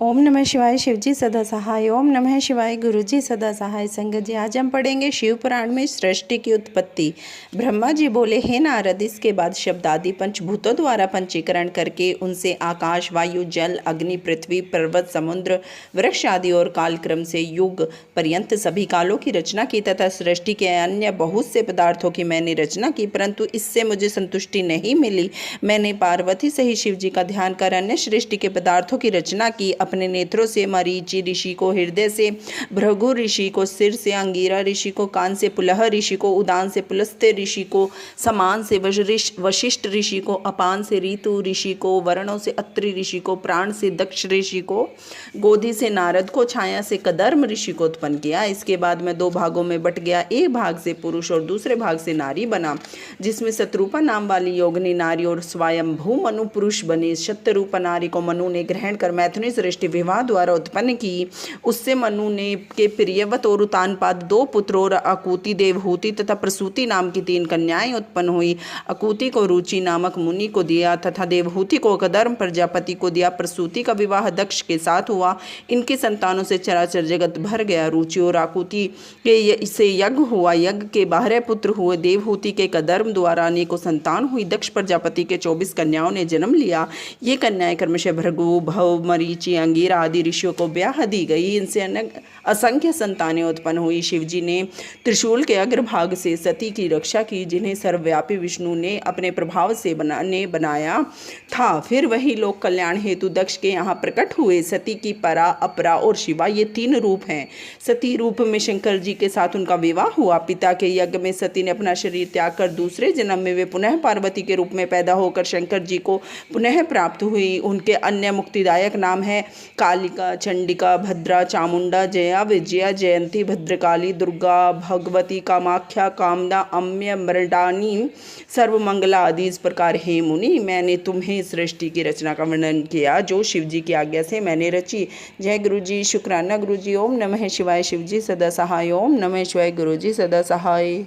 ओम नमः शिवाय। शिवजी सदा सहाय। ओम नमः शिवाय। गुरुजी सदा सहाय। संगत जी, आज हम पढ़ेंगे शिव पुराण में सृष्टि की उत्पत्ति। ब्रह्मा जी बोले, हे नारद, इसके बाद शब्द आदि पंचभूतों द्वारा पंचीकरण करके उनसे आकाश, वायु, जल, अग्नि, पृथ्वी, पर्वत, समुद्र, वृक्ष आदि और कालक्रम से युग पर्यंत सभी कालों की रचना की तथा सृष्टि के अन्य बहुत से पदार्थों की मैंने रचना की, परंतु इससे मुझे संतुष्टि नहीं मिली। मैंने पार्वती से ही शिव जी का ध्यान कर अन्य सृष्टि के पदार्थों की रचना की। अपने नेत्रों से मरीचि ऋषि को, हृदय से भृगु ऋषि को, सिर से अंगिरा ऋषि को, कान से पुलह ऋषि को, उदान से पुलस्त्य ऋषि को, समान से वशिष्ठ ऋषि को, अपान से ऋतु ऋषि को, वरणों से अत्रि ऋषि को, प्राण से दक्ष ऋषि को, गोधि से नारद को, छाया से कदर्म ऋषि को उत्पन्न किया। इसके बाद मैं दो भागों में बट गया। एक भाग से पुरुष और दूसरे भाग से नारी बना, जिसमें शत्रुपा नाम वाली योगिनी नारी और स्वयंभू मनु पुरुष बने। शतरूपा नारी को मनु ने ग्रहण कर मैथुनी सृष्टि विवाह द्वारा उत्पन्न की। उससे मनु ने के प्रियवत और उतानपाद दो पुत्र और अकूति, देवहूति तथा प्रसूति नाम की तीन कन्याएं उत्पन्न हुई। अकूति को रुचि नामक मुनि को दिया तथा देवहूति को कदर्म प्रजापति को दिया। प्रसूति का विवाह दक्ष के साथ हुआ। इनकी संतानों से चराचर जगत भर गया। रुचि और आकुति के से यज्ञ हुआ। यज्ञ के 12 पुत्र हुए। देवहूति के कदर्म द्वारा अनेकों संतान हुई। दक्ष प्रजापति के 24 कन्याओं ने जन्म लिया। ये कन्याएं क्रमशः भृगु, भव, मरीचि, अंगिरा आदि ऋषियों को ब्याह दी गई। इनसे असंख्य संतानें उत्पन्न हुई। शिवजी ने त्रिशूल के अग्रभाग से सती की रक्षा की, जिन्हें सर्वव्यापी विष्णु ने अपने प्रभाव से बनाया था। फिर वही लोक कल्याण हेतु दक्ष के यहाँ प्रकट हुए। सती की परा, अपरा और शिवा, ये 3 रूप हैं। सती रूप में शंकर जी के साथ उनका विवाह हुआ। पिता के यज्ञ में सती ने अपना शरीर त्याग कर दूसरे जन्म में वे पुनः पार्वती के रूप में पैदा होकर शंकर जी को पुनः प्राप्त हुई। उनके अन्य मुक्तिदायक नाम है कालिका, चंडिका, भद्रा, चामुंडा, जया, विजया, जयंती, भद्रकाली, दुर्गा, भगवती, कामाख्या, कामदा, अम्य, मृडानी, सर्वमंगला आदि। इस प्रकार हे मुनि, मैंने तुम्हें सृष्टि की रचना का वर्णन किया जो शिवजी की आज्ञा से मैंने रची। जय गुरुजी। शुक्राना गुरुजी। ओम नमः शिवाय। शिवजी सदा सहाय। ओम नमः शिवाय। गुरुजी सदा सहाय।